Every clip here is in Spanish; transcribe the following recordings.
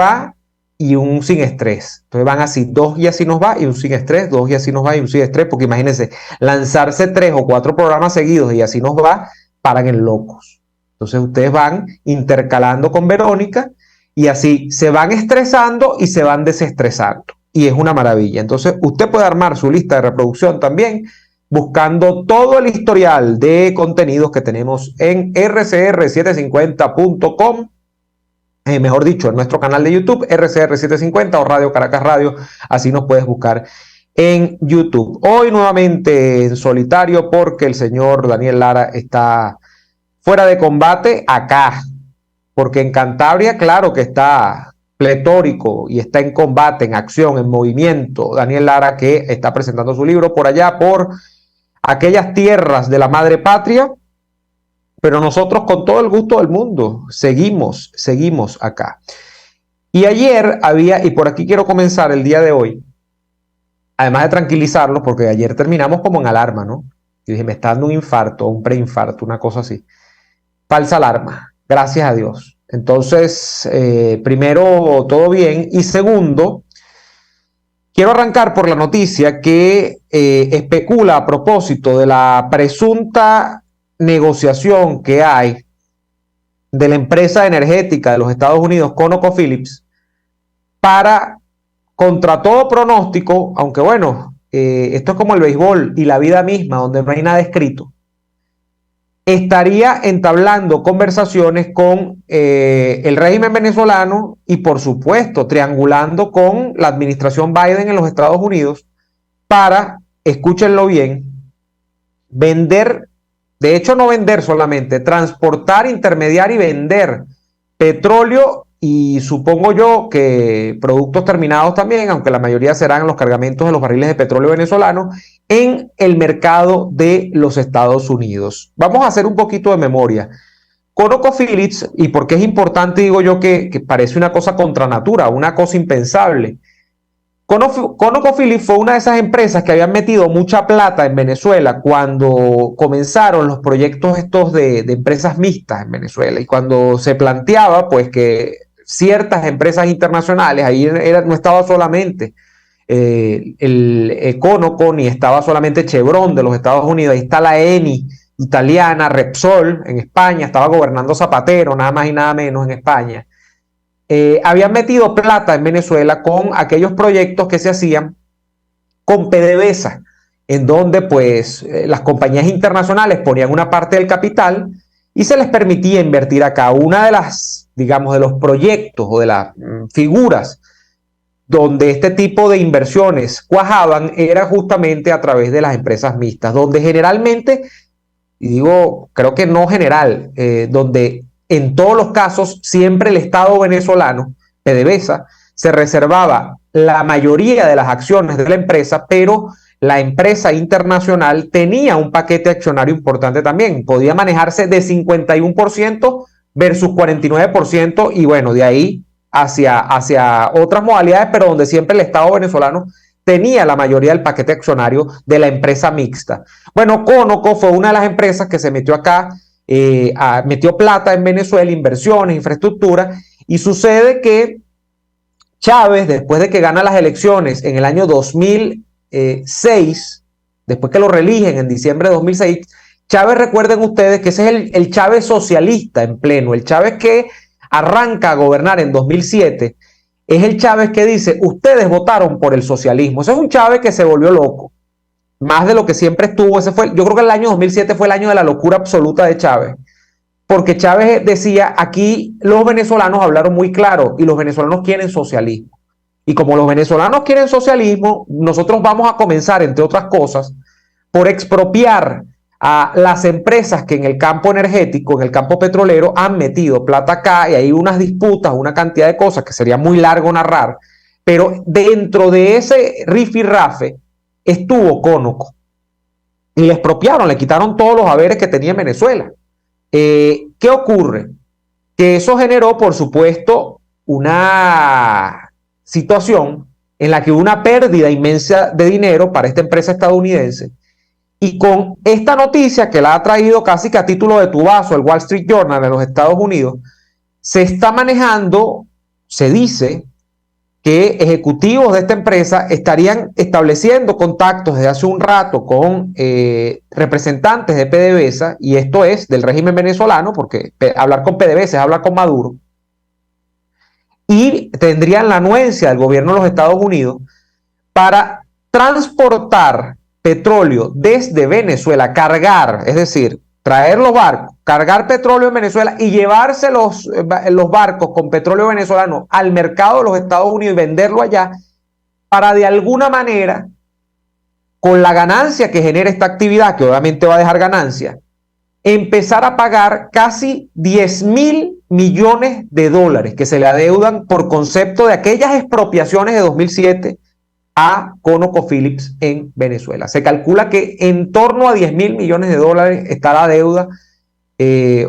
va y un sin estrés. Entonces van así, 2 y así nos va y un sin estrés, 2 y así nos va y un sin estrés, porque imagínense, lanzarse 3 o 4 programas seguidos y así nos va, paran en locos. Entonces ustedes van intercalando con Verónica y así se van estresando y se van desestresando. Y es una maravilla. Entonces usted puede armar su lista de reproducción también buscando todo el historial de contenidos que tenemos en rcr750.com. Mejor dicho, en nuestro canal de YouTube, RCR750 o Radio Caracas Radio, así nos puedes buscar en YouTube. Hoy nuevamente en solitario porque el señor Daniel Lara está fuera de combate acá, porque en Cantabria, claro que está pletórico y está en combate, en acción, en movimiento. Daniel Lara, que está presentando su libro por allá, por aquellas tierras de la madre patria, pero nosotros con todo el gusto del mundo seguimos acá. Y ayer había, y por aquí quiero comenzar el día de hoy, además de tranquilizarlos, porque ayer terminamos como en alarma, ¿no? Y dije, me está dando un infarto, un preinfarto, una cosa así. Falsa alarma, gracias a Dios. Entonces, primero, todo bien. Y segundo, quiero arrancar por la noticia que especula a propósito de la presunta negociación que hay de la empresa energética de los Estados Unidos, ConocoPhillips, para, contra todo pronóstico, aunque bueno, esto es como el béisbol y la vida misma, donde no hay nada escrito, estaría entablando conversaciones con el régimen venezolano y por supuesto triangulando con la administración Biden en los Estados Unidos para, escúchenlo bien, vender, de hecho no vender solamente, transportar, intermediar y vender petróleo y supongo yo que productos terminados también, aunque la mayoría serán los cargamentos de los barriles de petróleo venezolanos, en el mercado de los Estados Unidos. Vamos a hacer un poquito de memoria. ConocoPhillips, y porque es importante, digo yo, que parece una cosa contra natura, una cosa impensable. ConocoPhillips fue una de esas empresas que habían metido mucha plata en Venezuela cuando comenzaron los proyectos estos de empresas mixtas en Venezuela y cuando se planteaba pues que ciertas empresas internacionales, ahí no estaba solamente el Conoco ni estaba solamente Chevron de los Estados Unidos, ahí está la Eni italiana, Repsol en España, estaba gobernando Zapatero, nada más y nada menos en España. Habían metido plata en Venezuela con aquellos proyectos que se hacían con PDVSA, en donde pues las compañías internacionales ponían una parte del capital y se les permitía invertir acá. Una de las, digamos, de los proyectos o de las figuras donde este tipo de inversiones cuajaban era justamente a través de las empresas mixtas, donde generalmente, y digo, creo que no general, donde en todos los casos siempre el Estado venezolano, PDVSA, se reservaba la mayoría de las acciones de la empresa, pero la empresa internacional tenía un paquete accionario importante también. Podía manejarse de 51% versus 49% y bueno, de ahí hacia otras modalidades, pero donde siempre el Estado venezolano tenía la mayoría del paquete accionario de la empresa mixta. Bueno, Conoco fue una de las empresas que se metió acá, metió plata en Venezuela, inversiones, infraestructura, y sucede que Chávez, después de que gana las elecciones en el año 2006, después que lo reeligen en diciembre de 2006, Chávez, recuerden ustedes que ese es el Chávez socialista en pleno, el Chávez que arranca a gobernar en 2007, es el Chávez que dice, ustedes votaron por el socialismo. Ese es un Chávez que se volvió loco, más de lo que siempre estuvo. Ese fue, yo creo que el año 2007 fue el año de la locura absoluta de Chávez, porque Chávez decía, aquí los venezolanos hablaron muy claro y los venezolanos quieren socialismo. Y como los venezolanos quieren socialismo, nosotros vamos a comenzar, entre otras cosas, por expropiar a las empresas que en el campo energético, en el campo petrolero, han metido plata acá y hay unas disputas, una cantidad de cosas que sería muy largo narrar, pero dentro de ese rifirrafe estuvo Conoco y le expropiaron, le quitaron todos los haberes que tenía en Venezuela. ¿Qué ocurre? Que eso generó, por supuesto, una situación en la que hubo una pérdida inmensa de dinero para esta empresa estadounidense. Y con esta noticia que la ha traído casi que a título de tubazo el Wall Street Journal de los Estados Unidos, se está manejando se dice que ejecutivos de esta empresa estarían estableciendo contactos desde hace un rato con representantes de PDVSA, y esto es del régimen venezolano, porque hablar con PDVSA es hablar con Maduro, y tendrían la anuencia del gobierno de los Estados Unidos para transportar petróleo desde Venezuela, cargar, es decir, traer los barcos, cargar petróleo en Venezuela y llevarse los barcos con petróleo venezolano al mercado de los Estados Unidos y venderlo allá, para de alguna manera, con la ganancia que genera esta actividad, que obviamente va a dejar ganancia, empezar a pagar casi 10.000 millones de dólares que se le adeudan por concepto de aquellas expropiaciones de 2007 a ConocoPhillips en Venezuela. Se calcula que en torno a 10.000 millones de dólares está la deuda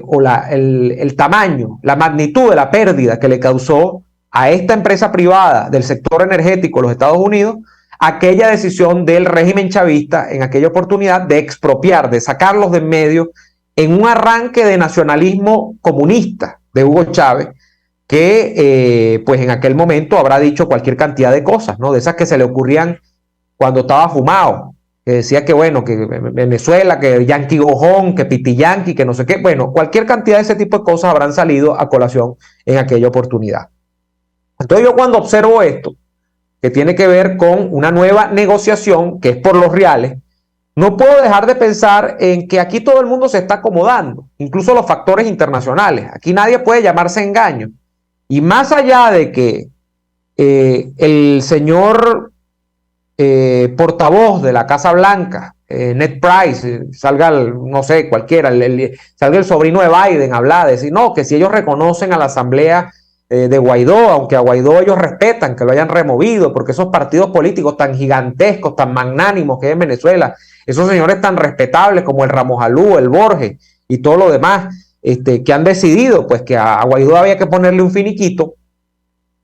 o el tamaño, la magnitud de la pérdida que le causó a esta empresa privada del sector energético de los Estados Unidos aquella decisión del régimen chavista en aquella oportunidad de expropiar, de sacarlos de en medio en un arranque de nacionalismo comunista de Hugo Chávez, que pues en aquel momento habrá dicho cualquier cantidad de cosas, ¿no? De esas que se le ocurrían cuando estaba fumado, que decía que bueno, que Venezuela, que Yankee Gojón, que Piti Yankee, que no sé qué, bueno, cualquier cantidad de ese tipo de cosas habrán salido a colación en aquella oportunidad. Entonces yo cuando observo esto, que tiene que ver con una nueva negociación, que es por los reales, no puedo dejar de pensar en que aquí todo el mundo se está acomodando, incluso los factores internacionales. Aquí nadie puede llamarse engaño. Y más allá de que el señor portavoz de la Casa Blanca, Ned Price, salga, no sé, cualquiera, salga el sobrino de Biden a hablar, decir, no, que si ellos reconocen a la Asamblea de Guaidó, aunque a Guaidó ellos respetan que lo hayan removido, porque esos partidos políticos tan gigantescos, tan magnánimos que hay en Venezuela, esos señores tan respetables como el Ramos Alú, el Borges y todo lo demás, que han decidido pues que a Guaidó había que ponerle un finiquito,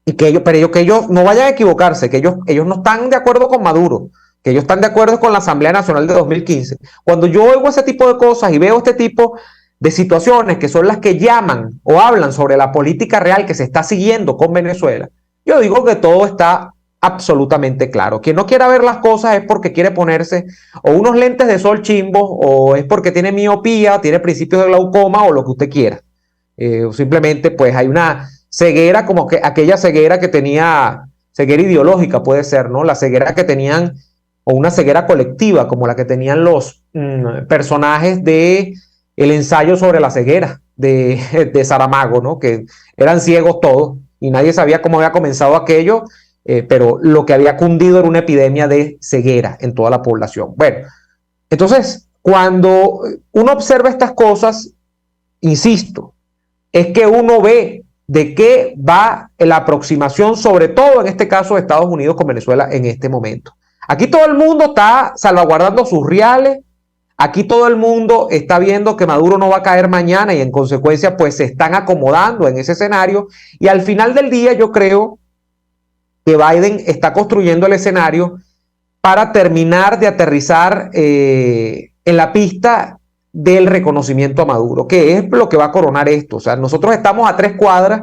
y que ellos no vayan a equivocarse, que ellos no están de acuerdo con Maduro, que ellos están de acuerdo con la Asamblea Nacional de 2015. Cuando yo oigo ese tipo de cosas y veo este tipo de situaciones que son las que llaman o hablan sobre la política real que se está siguiendo con Venezuela, yo digo que todo está absolutamente claro. Quien no quiera ver las cosas es porque quiere ponerse o unos lentes de sol chimbos, o es porque tiene miopía, tiene principios de glaucoma, o lo que usted quiera. O simplemente pues hay una ceguera, como que aquella ceguera que tenía, ceguera ideológica puede ser, ¿no? La ceguera que tenían, o una ceguera colectiva, como la que tenían los personajes de el ensayo sobre la ceguera de Saramago, ¿no? Que eran ciegos todos y nadie sabía cómo había comenzado aquello, pero lo que había cundido era una epidemia de ceguera en toda la población. Bueno, entonces, cuando uno observa estas cosas, insisto, es que uno ve de qué va la aproximación, sobre todo en este caso de Estados Unidos con Venezuela en este momento. Aquí todo el mundo está salvaguardando sus reales, aquí todo el mundo está viendo que Maduro no va a caer mañana y en consecuencia pues se están acomodando en ese escenario, y al final del día yo creo que Biden está construyendo el escenario para terminar de aterrizar en la pista del reconocimiento a Maduro, que es lo que va a coronar esto. O sea, nosotros estamos a 3 cuadras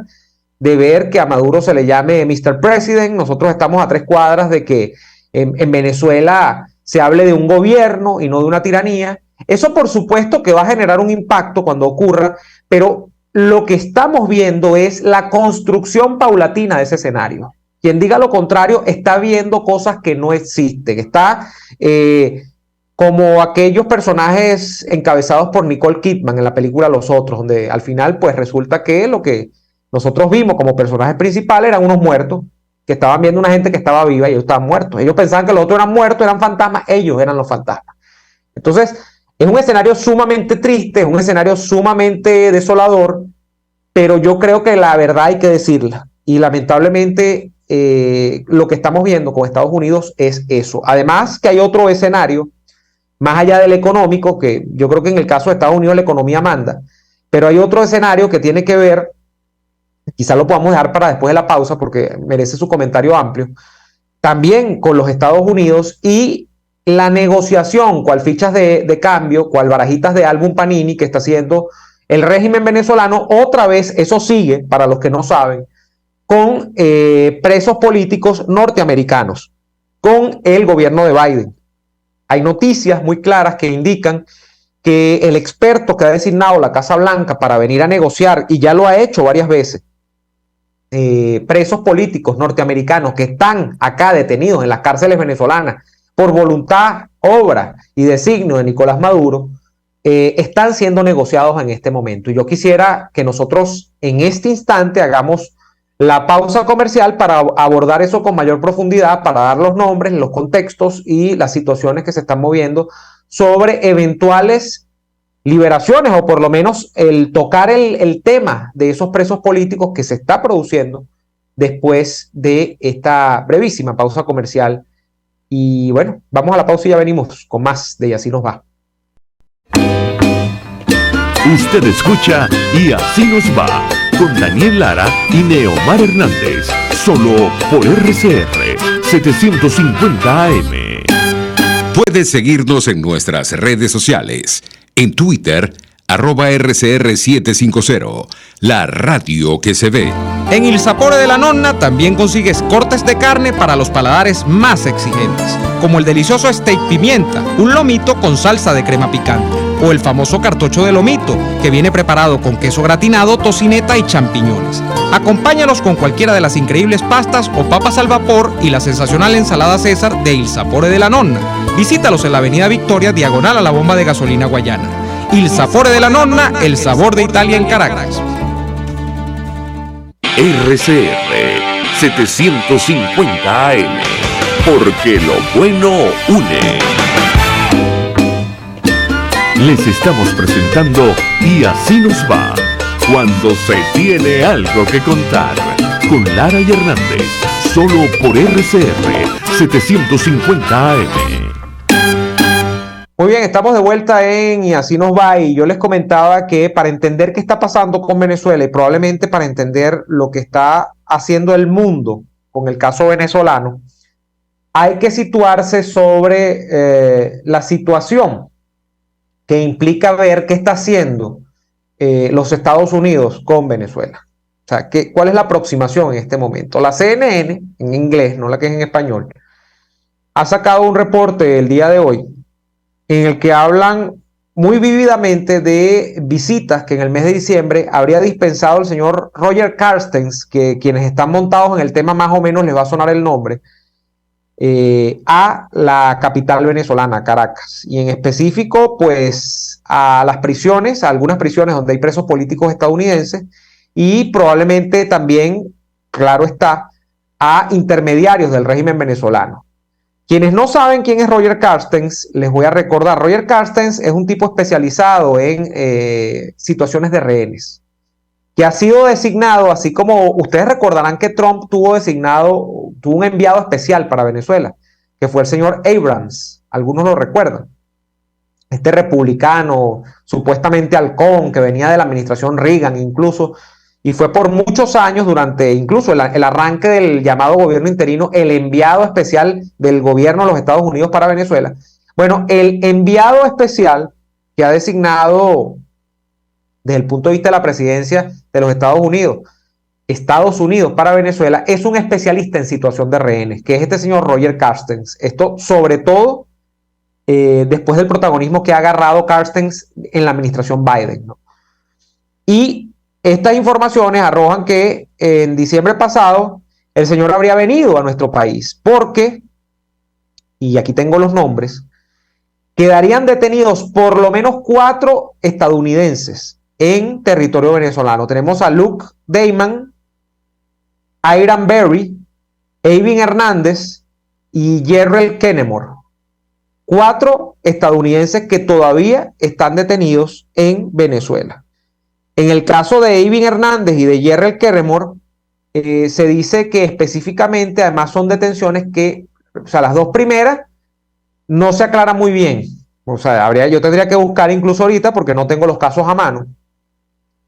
de ver que a Maduro se le llame Mr. President, nosotros estamos a 3 cuadras de que en Venezuela se hable de un gobierno y no de una tiranía. Eso por supuesto que va a generar un impacto cuando ocurra, pero lo que estamos viendo es la construcción paulatina de ese escenario. Quien diga lo contrario está viendo cosas que no existen, está como aquellos personajes encabezados por Nicole Kidman en la película Los Otros, donde al final pues resulta que lo que nosotros vimos como personajes principales eran unos muertos que estaban viendo una gente que estaba viva y ellos estaban muertos. Ellos pensaban que los otros eran muertos, eran fantasmas, ellos eran los fantasmas. Entonces es un escenario sumamente triste, es un escenario sumamente desolador, pero yo creo que la verdad hay que decirla, y lamentablemente lo que estamos viendo con Estados Unidos es eso. Además que hay otro escenario más allá del económico, que yo creo que en el caso de Estados Unidos la economía manda, pero hay otro escenario que tiene que ver, quizás lo podamos dejar para después de la pausa porque merece su comentario amplio, también con los Estados Unidos y la negociación, cual fichas de cambio, cual barajitas de álbum Panini que está haciendo el régimen venezolano. Otra vez, eso sigue, para los que no saben, con presos políticos norteamericanos, con el gobierno de Biden. Hay noticias muy claras que indican que el experto que ha designado la Casa Blanca para venir a negociar, y ya lo ha hecho varias veces, presos políticos norteamericanos que están acá detenidos en las cárceles venezolanas por voluntad, obra y designio de Nicolás Maduro, están siendo negociados en este momento. Y yo quisiera que nosotros en este instante hagamos la pausa comercial para abordar eso con mayor profundidad, para dar los nombres, los contextos y las situaciones que se están moviendo sobre eventuales liberaciones, o por lo menos el tocar el tema de esos presos políticos que se está produciendo después de esta brevísima pausa comercial. Y bueno, vamos a la pausa y ya venimos con más de Y Así Nos Va. Usted escucha Y Así Nos Va con Daniel Lara y Neomar Hernández, solo por RCR 750 AM. Puedes seguirnos en nuestras redes sociales. En Twitter, @RCR750, la radio que se ve. En Il Sapore de la Nonna también consigues cortes de carne para los paladares más exigentes, como el delicioso steak pimienta, un lomito con salsa de crema picante, o el famoso cartocho de lomito, que viene preparado con queso gratinado, tocineta y champiñones. Acompáñalos con cualquiera de las increíbles pastas o papas al vapor y la sensacional ensalada César de Il Sapore de la Nonna. Visítalos en la avenida Victoria, diagonal a la bomba de gasolina Guayana. Il Sapore de la Nonna, el sabor de Italia en Caracas. RCR 750 AM, porque lo bueno une. Les estamos presentando Y Así Nos Va, cuando se tiene algo que contar, con Lara y Hernández, solo por RCR 750 AM. Muy bien, estamos de vuelta en Y Así Nos Va, y yo les comentaba que para entender qué está pasando con Venezuela y probablemente para entender lo que está haciendo el mundo con el caso venezolano, hay que situarse sobre la situación que implica ver qué está haciendo los Estados Unidos con Venezuela. O sea, ¿cuál es la aproximación en este momento? La CNN, en inglés, no la que es en español, ha sacado un reporte el día de hoy en el que hablan muy vívidamente de visitas que en el mes de diciembre habría dispensado el señor Roger Carstens, que quienes están montados en el tema más o menos les va a sonar el nombre, a la capital venezolana, Caracas, y en específico pues a las prisiones, a algunas prisiones donde hay presos políticos estadounidenses, y probablemente también, claro está, a intermediarios del régimen venezolano. Quienes no saben quién es Roger Carstens, les voy a recordar. Roger Carstens es un tipo especializado en situaciones de rehenes, que ha sido designado, así como ustedes recordarán que Trump tuvo un enviado especial para Venezuela, que fue el señor Abrams. Algunos lo recuerdan. Este republicano, supuestamente halcón, que venía de la administración Reagan incluso, y fue por muchos años, durante incluso el arranque del llamado gobierno interino, el enviado especial del gobierno de los Estados Unidos para Venezuela. Bueno, el enviado especial que ha designado desde el punto de vista de la presidencia de los Estados Unidos para Venezuela, es un especialista en situación de rehenes, que es este señor Roger Carstens. Esto sobre todo después del protagonismo que ha agarrado Carstens en la administración Biden, ¿no? Y estas informaciones arrojan que en diciembre pasado el señor habría venido a nuestro país porque, y aquí tengo los nombres, quedarían detenidos por lo menos 4 estadounidenses en territorio venezolano. Tenemos a Luke Dayman, Iran Berry, Eivin Hernández y Jerrell Kennemore. 4 estadounidenses que todavía están detenidos en Venezuela. En el caso de Eivin Hernández y de Jerrell Kennemore, se dice que específicamente, además, son detenciones que, o sea, las 2 primeras no se aclara muy bien. O sea, yo tendría que buscar incluso ahorita porque no tengo los casos a mano.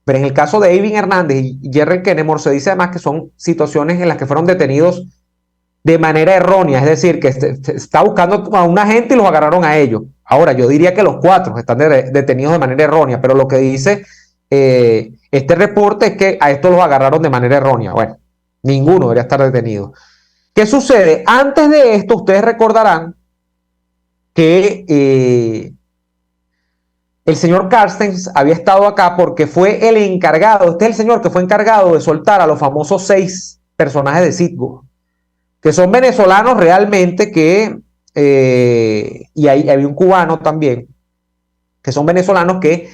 Pero en el caso de Eivin Hernández y Jerrell Kennemore se dice además que son situaciones en las que fueron detenidos de manera errónea, es decir, que se está buscando a una gente y los agarraron a ellos. Ahora, yo diría que los 4 están detenidos de manera errónea, pero lo que dice este reporte es que a estos los agarraron de manera errónea. Bueno, Ninguno debería estar detenido. ¿Qué sucede? Antes de esto, ustedes recordarán que el señor Carstens había estado acá porque fue el encargado, este es el señor que fue encargado de soltar a los famosos 6 personajes de Citgo, que son venezolanos realmente y ahí había un cubano también, que son venezolanos que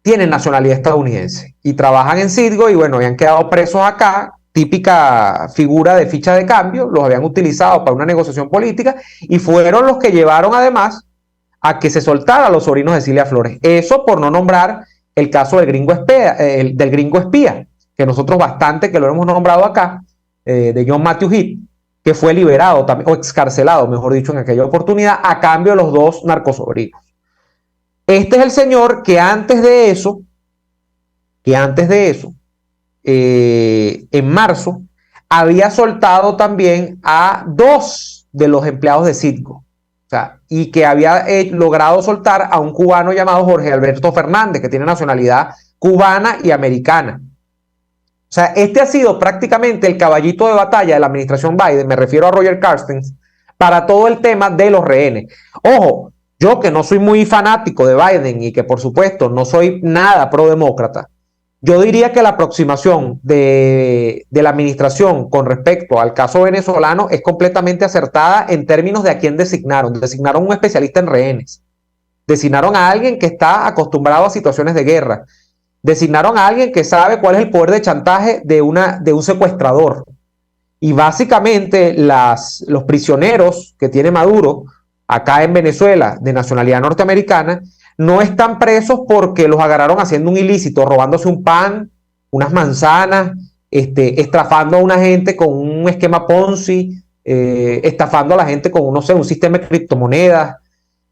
tienen nacionalidad estadounidense y trabajan en Citgo y bueno, habían quedado presos acá, típica figura de ficha de cambio, los habían utilizado para una negociación política y fueron los que llevaron además a que se soltara a los sobrinos de Cilia Flores. Eso por no nombrar el caso del gringo espía, que nosotros bastante que lo hemos nombrado acá, de John Matthew Heath, que fue liberado también, o excarcelado, mejor dicho, en aquella oportunidad, a cambio de los 2 narcosobrinos. Este es el señor que antes de eso, en marzo, había soltado también a 2 de los empleados de Citgo. O sea, y que había logrado soltar a un cubano llamado Jorge Alberto Fernández, que tiene nacionalidad cubana y americana. O sea, este ha sido prácticamente el caballito de batalla de la administración Biden, me refiero a Roger Carstens, para todo el tema de los rehenes. Ojo, yo que no soy muy fanático de Biden y que por supuesto no soy nada pro-demócrata, yo diría que la aproximación de la administración con respecto al caso venezolano es completamente acertada en términos de a quién designaron. Designaron un especialista en rehenes. Designaron a alguien que está acostumbrado a situaciones de guerra. Designaron a alguien que sabe cuál es el poder de chantaje de un secuestrador. Y básicamente los prisioneros que tiene Maduro acá en Venezuela de nacionalidad norteamericana no están presos porque los agarraron haciendo un ilícito, robándose un pan, unas manzanas, estafando a una gente con un esquema Ponzi, estafando a la gente con, no sé, un sistema de criptomonedas.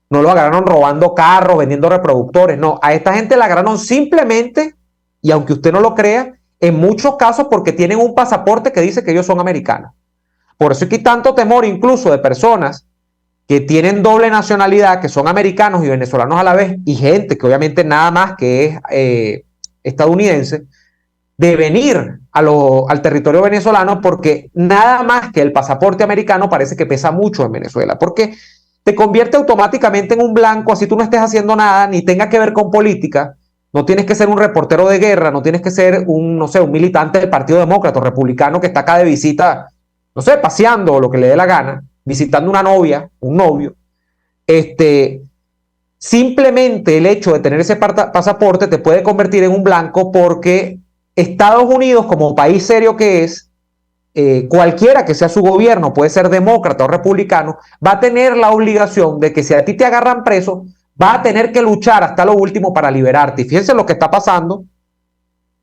No lo agarraron robando carros, vendiendo reproductores. No, a esta gente la agarraron simplemente, y aunque usted no lo crea, en muchos casos porque tienen un pasaporte que dice que ellos son americanos. Por eso es que hay tanto temor incluso de personas que tienen doble nacionalidad, que son americanos y venezolanos a la vez, y gente que obviamente nada más que es estadounidense, de venir al territorio venezolano porque nada más que el pasaporte americano parece que pesa mucho en Venezuela, porque te convierte automáticamente en un blanco, así tú no estés haciendo nada, ni tenga que ver con política, no tienes que ser un reportero de guerra, no tienes que ser un militante del Partido Demócrata o Republicano que está acá de visita, no sé, paseando o lo que le dé la gana, visitando una novia, un novio. Simplemente el hecho de tener ese pasaporte te puede convertir en un blanco porque Estados Unidos, como país serio que es, cualquiera que sea su gobierno, puede ser demócrata o republicano, va a tener la obligación de que si a ti te agarran preso, va a tener que luchar hasta lo último para liberarte. Y fíjense lo que está pasando,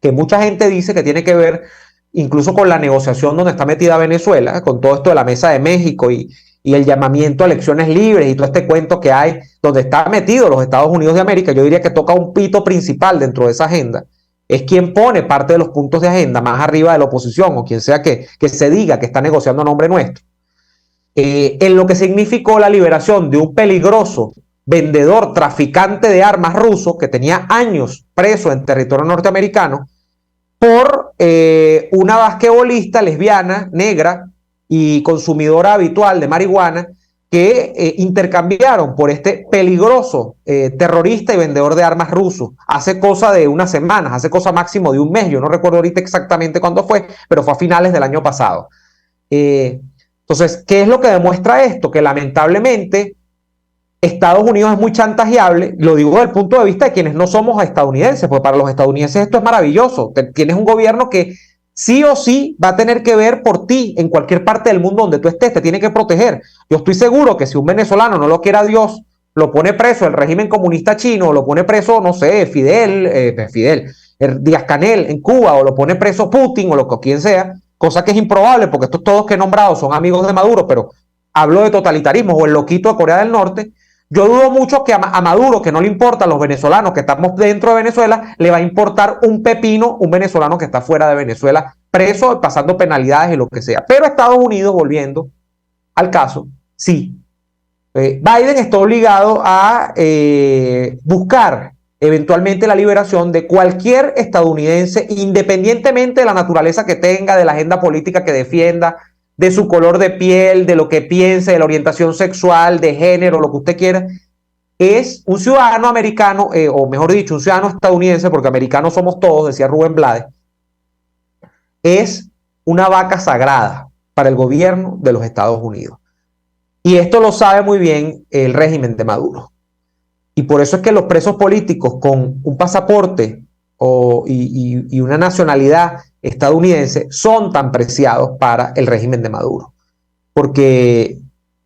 que mucha gente dice que tiene que ver incluso con la negociación donde está metida Venezuela, con todo esto de la Mesa de México y el llamamiento a elecciones libres y todo este cuento que hay, donde está metido los Estados Unidos de América. Yo diría que toca un pito principal dentro de esa agenda. Es quien pone parte de los puntos de agenda más arriba de la oposición o quien sea que se diga que está negociando a nombre nuestro. En lo que significó la liberación de un peligroso vendedor, traficante de armas ruso que tenía años preso en territorio norteamericano por una basquetbolista lesbiana, negra y consumidora habitual de marihuana que intercambiaron por este peligroso terrorista y vendedor de armas ruso hace cosa de unas semanas, hace cosa máximo de un mes. Yo no recuerdo ahorita exactamente cuándo fue, pero fue a finales del año pasado. Entonces, ¿qué es lo que demuestra esto? Que lamentablemente Estados Unidos es muy chantajeable, lo digo desde el punto de vista de quienes no somos estadounidenses, porque para los estadounidenses esto es maravilloso. Tienes un gobierno que sí o sí va a tener que ver por ti en cualquier parte del mundo donde tú estés, te tiene que proteger. Yo estoy seguro que si un venezolano no lo quiera Dios, lo pone preso el régimen comunista chino, lo pone preso, no sé, Díaz-Canel en Cuba, o lo pone preso Putin o lo que quien sea, cosa que es improbable porque estos todos que he nombrado son amigos de Maduro, pero hablo de totalitarismo, o el loquito de Corea del Norte. Yo dudo mucho que a Maduro, que no le importa a los venezolanos que estamos dentro de Venezuela, le va a importar un pepino un venezolano que está fuera de Venezuela, preso, pasando penalidades y lo que sea. Pero Estados Unidos, volviendo al caso, sí. Biden está obligado a buscar eventualmente la liberación de cualquier estadounidense, independientemente de la naturaleza que tenga, de la agenda política que defienda, de su color de piel, de lo que piense, de la orientación sexual, de género, lo que usted quiera. Es un ciudadano americano, o mejor dicho, un ciudadano estadounidense, porque americanos somos todos, decía Rubén Blades, es una vaca sagrada para el gobierno de los Estados Unidos. Y esto lo sabe muy bien el régimen de Maduro. Y por eso es que los presos políticos con un pasaporte y una nacionalidad estadounidense son tan preciados para el régimen de Maduro. Porque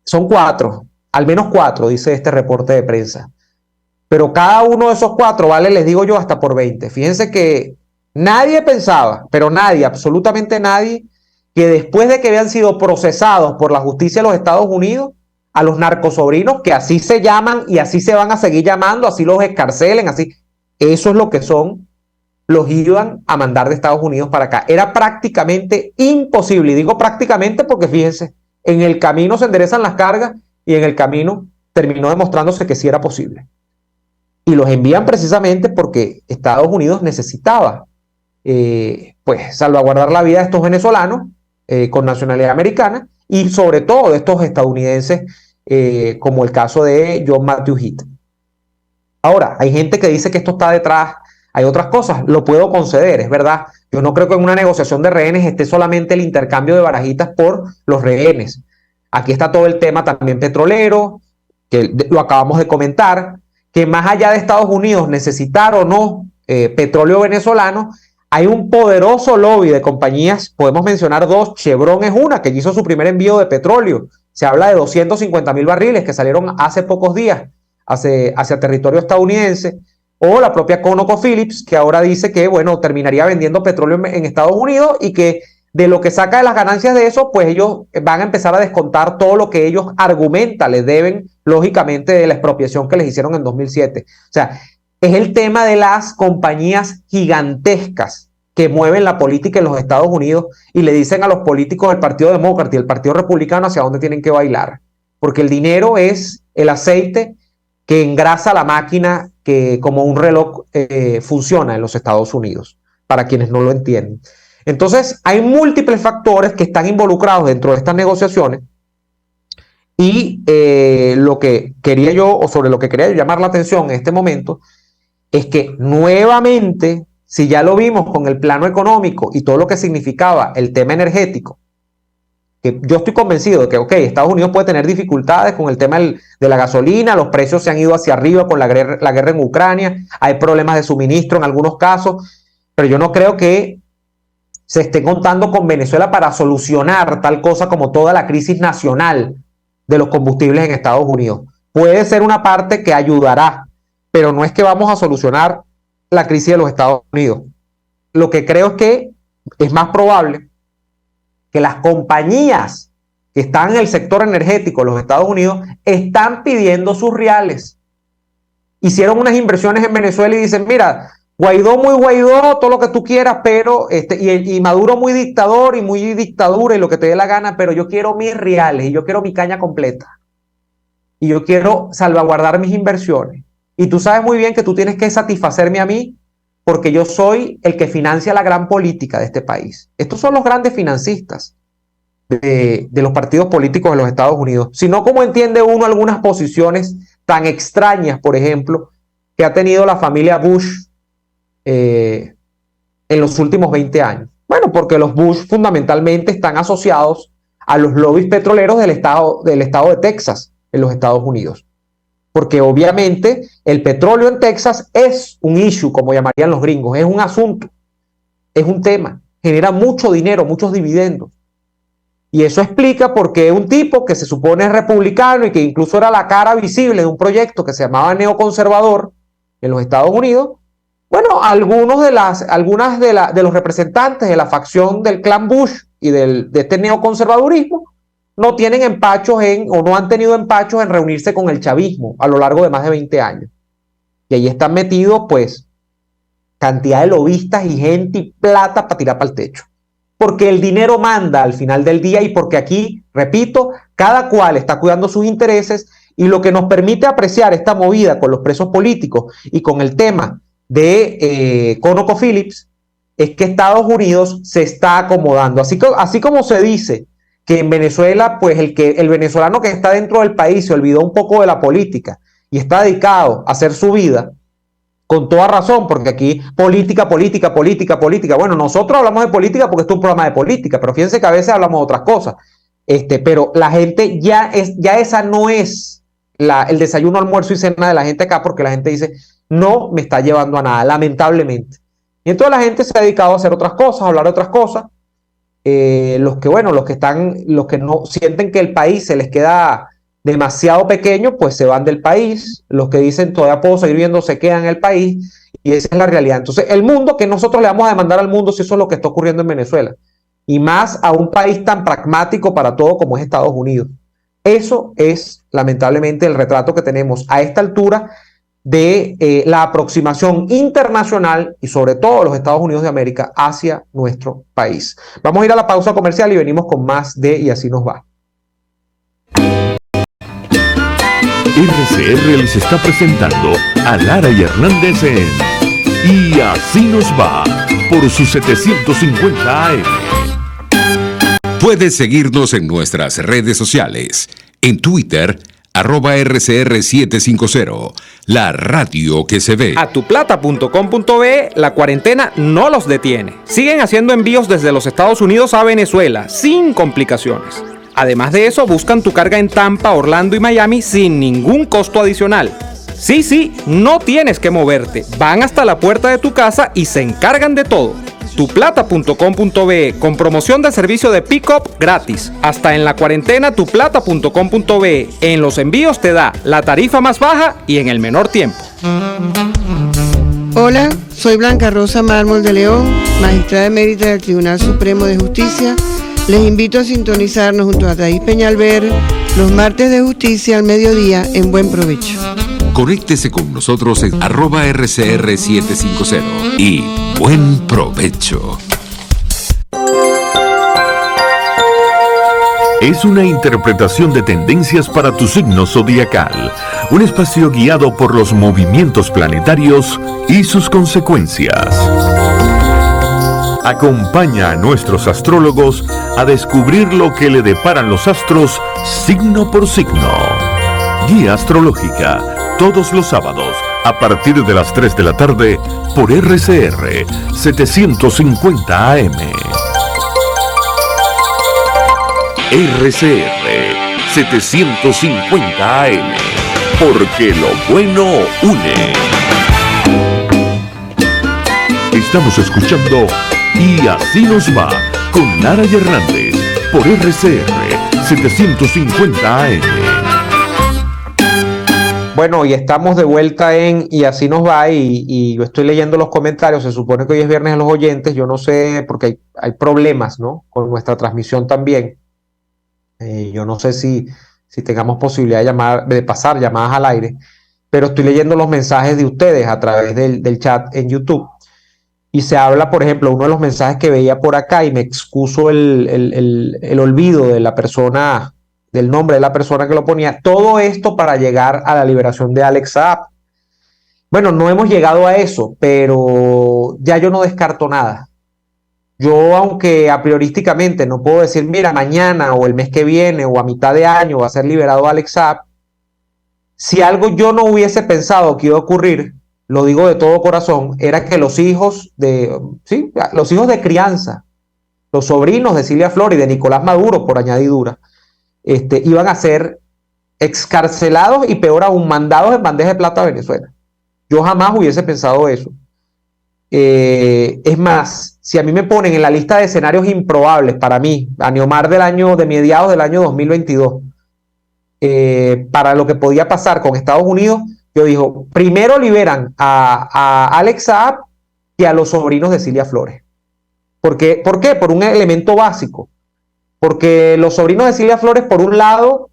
son 4, al menos 4, dice este reporte de prensa. Pero cada uno de esos 4 vale, les digo yo, hasta por 20. Fíjense que nadie pensaba, pero nadie, absolutamente nadie, que después de que habían sido procesados por la justicia de los Estados Unidos, a los narcosobrinos, que así se llaman y así se van a seguir llamando, así los escarcelen, así, eso es lo que son, los iban a mandar de Estados Unidos para acá. Era prácticamente imposible, y digo prácticamente porque fíjense, en el camino se enderezan las cargas y en el camino terminó demostrándose que sí era posible. Y los envían precisamente porque Estados Unidos necesitaba pues salvaguardar la vida de estos venezolanos con nacionalidad americana, y sobre todo de estos estadounidenses, como el caso de John Matthew Heath. Ahora, hay gente que dice que esto está detrás, hay otras cosas, lo puedo conceder, es verdad. Yo no creo que en una negociación de rehenes esté solamente el intercambio de barajitas por los rehenes. Aquí está todo el tema también petrolero, que lo acabamos de comentar, que más allá de Estados Unidos necesitar o no petróleo venezolano, hay un poderoso lobby de compañías, podemos mencionar 2, Chevron es una, que hizo su primer envío de petróleo. Se habla de 250,000 barriles que salieron hace pocos días hacia territorio estadounidense, o la propia ConocoPhillips, que ahora dice que, bueno, terminaría vendiendo petróleo en Estados Unidos y que de lo que saca de las ganancias de eso, pues ellos van a empezar a descontar todo lo que ellos argumentan, les deben, lógicamente, de la expropiación que les hicieron en 2007. O sea, es el tema de las compañías gigantescas que mueven la política en los Estados Unidos y le dicen a los políticos del Partido Demócrata y del Partido Republicano hacia dónde tienen que bailar. Porque el dinero es el aceite que engrasa la máquina que como un reloj funciona en los Estados Unidos, para quienes no lo entienden. Entonces, hay múltiples factores que están involucrados dentro de estas negociaciones, y lo que quería yo, o sobre lo que quería llamar la atención en este momento, es que nuevamente, si ya lo vimos con el plano económico y todo lo que significaba el tema energético, que yo estoy convencido de que, ok, Estados Unidos puede tener dificultades con el tema de la gasolina, los precios se han ido hacia arriba con la guerra en Ucrania, hay problemas de suministro en algunos casos, pero yo no creo que se esté contando con Venezuela para solucionar tal cosa como toda la crisis nacional de los combustibles en Estados Unidos. Puede ser una parte que ayudará, pero no es que vamos a solucionar la crisis de los Estados Unidos. Lo que creo es que es más probable que las compañías que están en el sector energético de los Estados Unidos están pidiendo sus reales. Hicieron unas inversiones en Venezuela y dicen, mira, Guaidó muy Guaidó, todo lo que tú quieras, pero y Maduro muy dictador y muy dictadura y lo que te dé la gana, pero yo quiero mis reales y yo quiero mi caña completa. Y yo quiero salvaguardar mis inversiones. Y tú sabes muy bien que tú tienes que satisfacerme a mí porque yo soy el que financia la gran política de este país. Estos son los grandes financistas de los partidos políticos de los Estados Unidos. Si no, ¿cómo entiende uno algunas posiciones tan extrañas, por ejemplo, que ha tenido la familia Bush en los últimos 20 años? Bueno, porque los Bush fundamentalmente están asociados a los lobbies petroleros del estado de Texas en los Estados Unidos. Porque obviamente el petróleo en Texas es un issue, como llamarían los gringos, es un asunto, es un tema, genera mucho dinero, muchos dividendos. Y eso explica por qué un tipo que se supone es republicano y que incluso era la cara visible de un proyecto que se llamaba neoconservador en los Estados Unidos, bueno, algunos de los representantes de la facción del clan Bush y de este neoconservadurismo no tienen empachos o no han tenido empachos en reunirse con el chavismo a lo largo de más de 20 años. Y ahí están metidos, pues, cantidad de lobistas y gente y plata para tirar para el techo. Porque el dinero manda al final del día y porque aquí, repito, cada cual está cuidando sus intereses Y lo que nos permite apreciar esta movida con los presos políticos y con el tema de ConocoPhillips es que Estados Unidos se está acomodando. Así como se dice que en Venezuela, pues el venezolano que está dentro del país se olvidó un poco de la política y está dedicado a hacer su vida, con toda razón, porque aquí política. Bueno, nosotros hablamos de política porque esto es un programa de política, pero fíjense que a veces hablamos de otras cosas. Pero la gente ya esa no es el desayuno, almuerzo y cena de la gente acá, porque la gente dice, no me está llevando a nada, lamentablemente. Y entonces la gente se ha dedicado a hacer otras cosas, a hablar de otras cosas. Los que no sienten que el país se les queda demasiado pequeño, pues se van del país. Los que dicen todavía puedo seguir viendo, se quedan en el país, y esa es la realidad. Entonces el mundo, que nosotros le vamos a demandar al mundo si eso es lo que está ocurriendo en Venezuela, y más a un país tan pragmático para todo como es Estados Unidos. Eso es lamentablemente el retrato que tenemos a esta altura de la aproximación internacional y sobre todo los Estados Unidos de América hacia nuestro país. Vamos a ir a la pausa comercial y venimos con más de Y Así Nos Va. RCR les está presentando a Lara y Hernández en Y Así Nos Va por su 750 AM. Puedes seguirnos en nuestras redes sociales. En Twitter, @RCR750, la radio que se ve. Atuplata.com.be, la cuarentena no los detiene. Siguen haciendo envíos desde los Estados Unidos a Venezuela, sin complicaciones. Además de eso, buscan tu carga en Tampa, Orlando y Miami sin ningún costo adicional. Sí, no tienes que moverte. Van hasta la puerta de tu casa y se encargan de todo. Tuplata.com.be, con promoción de servicio de pick-up gratis. Hasta en la cuarentena, tuplata.com.be. En los envíos te da la tarifa más baja y en el menor tiempo. Hola, soy Blanca Rosa Mármol de León, magistrada emérita del Tribunal Supremo de Justicia. Les invito a sintonizarnos junto a Thais Peñalver los martes de justicia al mediodía en Buen Provecho. Conéctese con nosotros en @RCR750 y buen provecho. Es una interpretación de tendencias para tu signo zodiacal, un espacio guiado por los movimientos planetarios y sus consecuencias. Acompaña a nuestros astrólogos a descubrir lo que le deparan los astros signo por signo. Guía astrológica, todos los sábados a partir de las 3 de la tarde por RCR 750 AM. RCR 750 AM, porque lo bueno une. Estamos escuchando Y Así Nos Va con Lara y Hernández por RCR 750 AM. Bueno, y estamos de vuelta en Y Así Nos Va, y yo estoy leyendo los comentarios. Se supone que hoy es viernes a los oyentes. Yo no sé, porque hay problemas, ¿no?, con nuestra transmisión también. Yo no sé si tengamos posibilidad de pasar llamadas al aire, pero estoy leyendo los mensajes de ustedes a través del chat en YouTube. Y se habla, por ejemplo, uno de los mensajes que veía por acá, y me excuso el olvido de la persona, del nombre de la persona que lo ponía. Todo esto para llegar a la liberación de Alex Saab. Bueno, no hemos llegado a eso, pero ya yo no descarto nada. Yo, aunque a priorísticamente no puedo decir, mira, mañana o el mes que viene o a mitad de año va a ser liberado Alex Saab, si algo yo no hubiese pensado que iba a ocurrir, lo digo de todo corazón, era que los hijos de crianza, los sobrinos de Cilia Flores y de Nicolás Maduro, por añadidura, iban a ser excarcelados y peor aún, mandados en bandeja de plata a Venezuela. Yo jamás hubiese pensado eso. Es más, si a mí me ponen en la lista de escenarios improbables para mí, a Neomar de mediados del año 2022, para lo que podía pasar con Estados Unidos, yo digo, primero liberan a Alex Saab que a los sobrinos de Cilia Flores. ¿Por qué? Por un elemento básico. Porque los sobrinos de Cilia Flores, por un lado,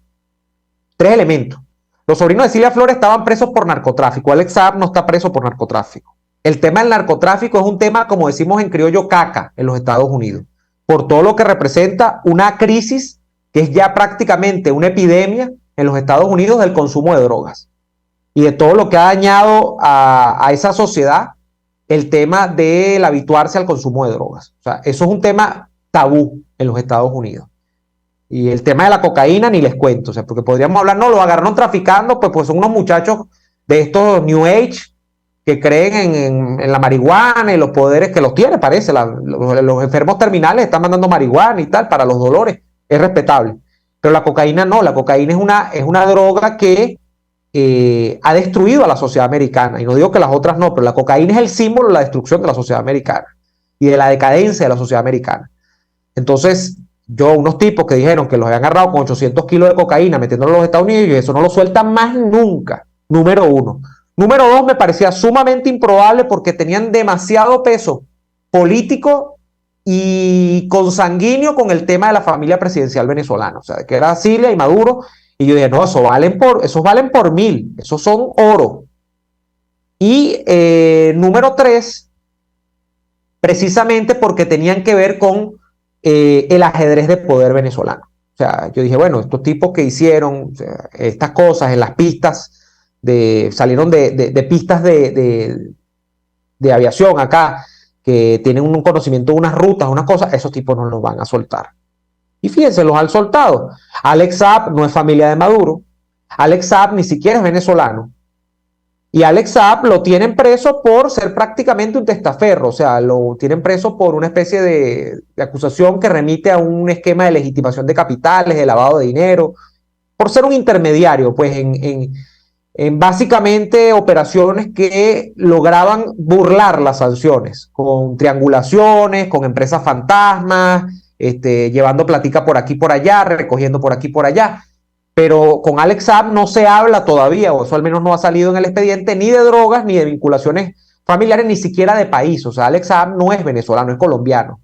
3 elementos. Los sobrinos de Cilia Flores estaban presos por narcotráfico. Alex Saab no está preso por narcotráfico. El tema del narcotráfico es un tema, como decimos en criollo, caca en los Estados Unidos, por todo lo que representa una crisis que es ya prácticamente una epidemia en los Estados Unidos del consumo de drogas y de todo lo que ha dañado a esa sociedad el tema del habituarse al consumo de drogas. O sea, eso es un tema tabú en los Estados Unidos. Y el tema de la cocaína ni les cuento, o sea, porque podríamos hablar, no, los agarraron traficando, pues son unos muchachos de estos New Age que creen en la marihuana y los poderes que los tiene, parece. Los enfermos terminales están mandando marihuana y tal para los dolores, es respetable. Pero la cocaína no, la cocaína es una droga que ha destruido a la sociedad americana. Y no digo que las otras no, pero la cocaína es el símbolo de la destrucción de la sociedad americana y de la decadencia de la sociedad americana. Entonces, unos tipos que dijeron que los habían agarrado con 800 kilos de cocaína metiéndolo en los Estados Unidos y eso no lo sueltan más nunca, número uno. Número dos, me parecía sumamente improbable porque tenían demasiado peso político y consanguíneo con el tema de la familia presidencial venezolana, o sea, que era Cilia y Maduro, y yo dije, no, esos valen por 1000, esos son oro. Y número tres, precisamente porque tenían que ver con el ajedrez de poder venezolano. O sea, yo dije, bueno, estos tipos que hicieron, o sea, estas cosas en las pistas, salieron de pistas de aviación acá, que tienen un conocimiento de unas rutas, unas cosas, esos tipos no los van a soltar. Y fíjense, los han soltado. Alex Saab no es familia de Maduro. Alex Saab ni siquiera es venezolano. Y Alex Saab lo tienen preso por ser prácticamente un testaferro, o sea, lo tienen preso por una especie de acusación que remite a un esquema de legitimación de capitales, de lavado de dinero, por ser un intermediario, pues en básicamente operaciones que lograban burlar las sanciones, con triangulaciones, con empresas fantasmas, llevando platica por aquí por allá, recogiendo por aquí por allá. Pero con Alex Saab no se habla todavía, o eso al menos no ha salido en el expediente, ni de drogas, ni de vinculaciones familiares, ni siquiera de país. O sea, Alex Saab no es venezolano, es colombiano.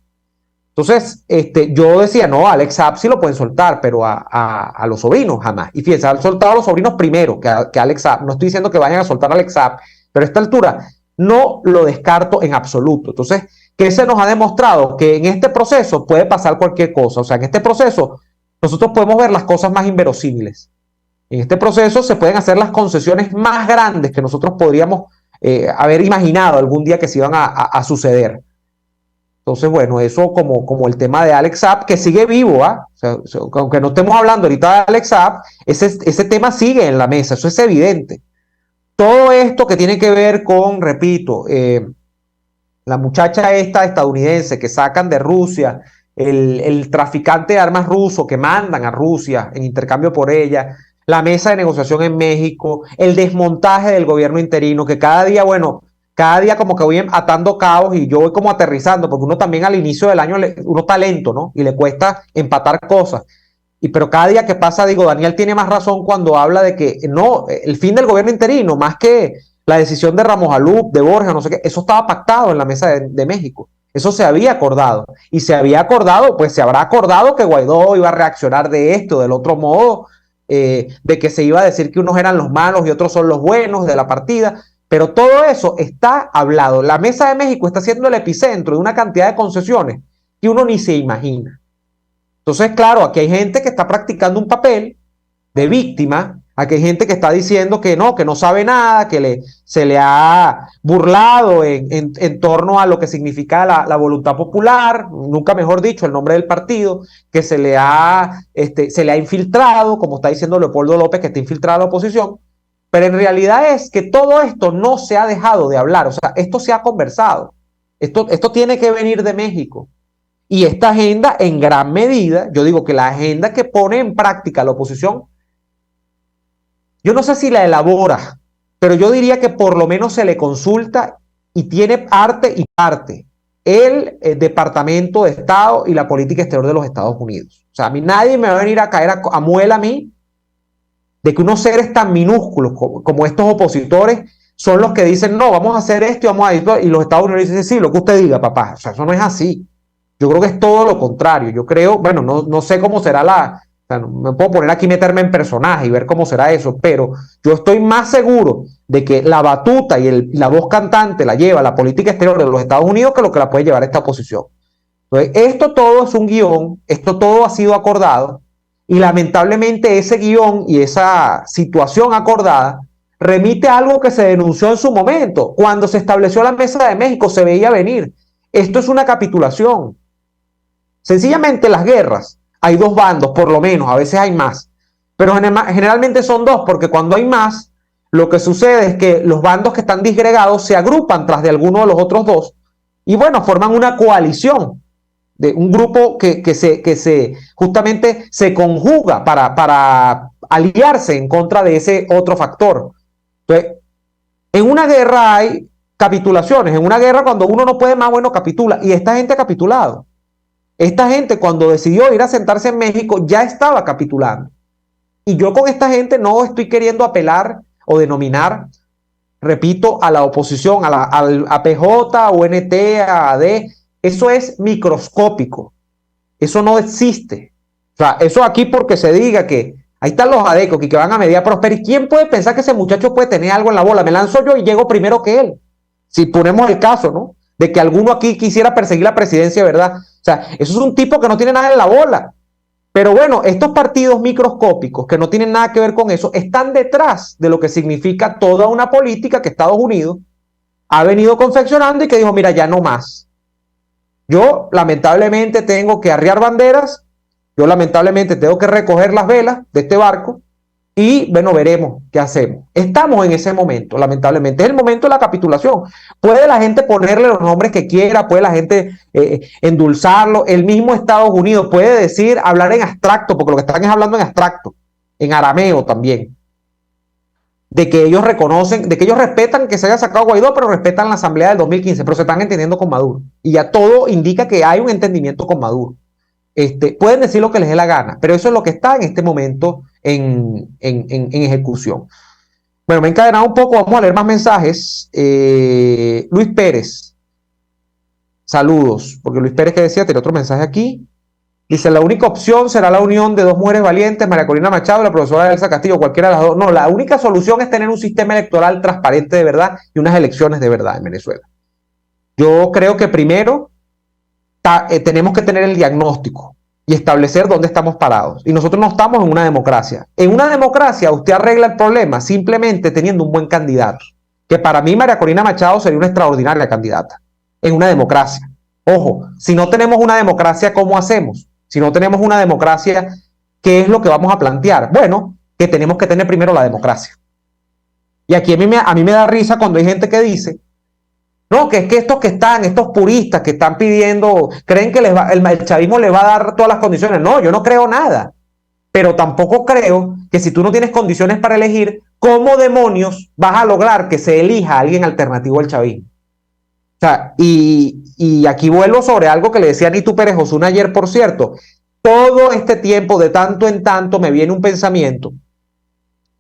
Entonces, yo decía, no, Alex Saab sí lo pueden soltar, pero a los sobrinos jamás. Y fíjense, han soltado a los sobrinos primero que Alex Saab. No estoy diciendo que vayan a soltar a Alex Saab, pero a esta altura no lo descarto en absoluto. Entonces, ¿qué se nos ha demostrado? Que en este proceso puede pasar cualquier cosa. O sea, en este proceso nosotros podemos ver las cosas más inverosímiles. En este proceso se pueden hacer las concesiones más grandes que nosotros podríamos haber imaginado algún día que se iban a suceder. Entonces, bueno, eso como el tema de Alex Saab, que sigue vivo, ¿ah? O sea, aunque no estemos hablando ahorita de Alex Saab, ese tema sigue en la mesa, eso es evidente. Todo esto que tiene que ver con, repito, la muchacha esta estadounidense que sacan de Rusia, el traficante de armas ruso que mandan a Rusia en intercambio por ella, la mesa de negociación en México, el desmontaje del gobierno interino, que cada día como que voy atando cabos y yo voy como aterrizando, porque uno también al inicio del año, uno está lento, ¿no? Y le cuesta empatar cosas. Pero cada día que pasa, digo, Daniel tiene más razón cuando habla de que no, el fin del gobierno interino, más que la decisión de Ramos Alup, de Borja, no sé qué, eso estaba pactado en la mesa de México. Eso se había acordado. Y se había acordado, pues se habrá acordado que Guaidó iba a reaccionar de esto, del otro modo, de que se iba a decir que unos eran los malos y otros son los buenos de la partida. Pero todo eso está hablado. La mesa de México está siendo el epicentro de una cantidad de concesiones que uno ni se imagina. Entonces, claro, aquí hay gente que está practicando un papel de víctima, aquí hay gente que está diciendo que no sabe nada, que se le ha burlado en torno a lo que significa la voluntad popular, nunca mejor dicho, el nombre del partido, que se le ha infiltrado, como está diciendo Leopoldo López, que está infiltrada la oposición, pero en realidad es que todo esto no se ha dejado de hablar, o sea, esto se ha conversado, esto tiene que venir de México. Y esta agenda, en gran medida, yo digo que la agenda que pone en práctica la oposición, yo no sé si la elabora, pero yo diría que por lo menos se le consulta y tiene arte y parte el Departamento de Estado y la política exterior de los Estados Unidos. O sea, a mí nadie me va a venir a caer a muela a mí de que unos seres tan minúsculos como estos opositores son los que dicen, no, vamos a hacer esto y vamos a esto, y los Estados Unidos dicen, sí, lo que usted diga, papá. O sea, eso no es así. Yo creo que es todo lo contrario. Yo creo, bueno, no sé cómo será o sea, no me puedo poner aquí, meterme en personaje y ver cómo será eso, pero yo estoy más seguro de que la batuta y la voz cantante la lleva la política exterior de los Estados Unidos que lo que la puede llevar esta oposición. Entonces, esto todo es un guión, esto todo ha sido acordado, Y lamentablemente ese guión y esa situación acordada remite a algo que se denunció en su momento. Cuando se estableció la Mesa de México se veía venir. Esto es una capitulación. Sencillamente las guerras, hay dos bandos por lo menos, a veces hay más, pero generalmente son dos, porque cuando hay más, lo que sucede es que los bandos que están disgregados se agrupan tras de alguno de los otros dos y bueno, forman una coalición de un grupo que justamente se conjuga para aliarse en contra de ese otro factor. Entonces, en una guerra hay capitulaciones. En una guerra, cuando uno no puede más, bueno, capitula. Y esta gente ha capitulado. Esta gente, cuando decidió ir a sentarse en México, ya estaba capitulando. Y yo con esta gente no estoy queriendo apelar o denominar, repito, a la oposición, a PJ, a UNT, a AD. Eso es microscópico. Eso no existe. O sea, eso aquí porque se diga que ahí están los adecos que van a medir a Prosperi. ¿Quién puede pensar que ese muchacho puede tener algo en la bola? Me lanzo yo y llego primero que él. Si ponemos el caso, ¿no? De que alguno aquí quisiera perseguir la presidencia, ¿verdad? O sea, eso es un tipo que no tiene nada en la bola. Pero bueno, estos partidos microscópicos que no tienen nada que ver con eso están detrás de lo que significa toda una política que Estados Unidos ha venido confeccionando y que dijo, mira, ya no más. Yo lamentablemente tengo que arriar banderas, yo lamentablemente tengo que recoger las velas de este barco y bueno, veremos qué hacemos. Estamos en ese momento, lamentablemente, es el momento de la capitulación. Puede la gente ponerle los nombres que quiera, puede la gente endulzarlo, el mismo Estados Unidos puede decir, hablar en abstracto, porque lo que están es hablando en abstracto, en arameo también, de que ellos reconocen, de que ellos respetan que se haya sacado Guaidó, pero respetan la asamblea del 2015, pero se están entendiendo con Maduro. Y ya todo indica que hay un entendimiento con Maduro. Pueden decir lo que les dé la gana, pero eso es lo que está en este momento en ejecución. Bueno, me he encadenado un poco, vamos a leer más mensajes. Luis Pérez, saludos, porque Luis Pérez, que decía, tiene otro mensaje aquí. Dice, la única opción será la unión de dos mujeres valientes, María Corina Machado y la profesora Elsa Castillo, cualquiera de las dos. No, la única solución es tener un sistema electoral transparente de verdad y unas elecciones de verdad en Venezuela. Yo creo que primero tenemos que tener el diagnóstico y establecer dónde estamos parados. Y nosotros no estamos en una democracia. En una democracia usted arregla el problema simplemente teniendo un buen candidato. Que para mí María Corina Machado sería una extraordinaria candidata. En una democracia. Ojo, si no tenemos una democracia, ¿cómo hacemos? Si no tenemos una democracia, ¿qué es lo que vamos a plantear? Bueno, que tenemos que tener primero la democracia. Y aquí a mí me da risa cuando hay gente que dice, no, que es que estos puristas que están pidiendo, creen que el chavismo les va a dar todas las condiciones. No, yo no creo nada. Pero tampoco creo que si tú no tienes condiciones para elegir, ¿cómo demonios vas a lograr que se elija a alguien alternativo al chavismo? O sea, y aquí vuelvo sobre algo que le decía Nito Pérez Osuna ayer, por cierto. Todo este tiempo, de tanto en tanto, me viene un pensamiento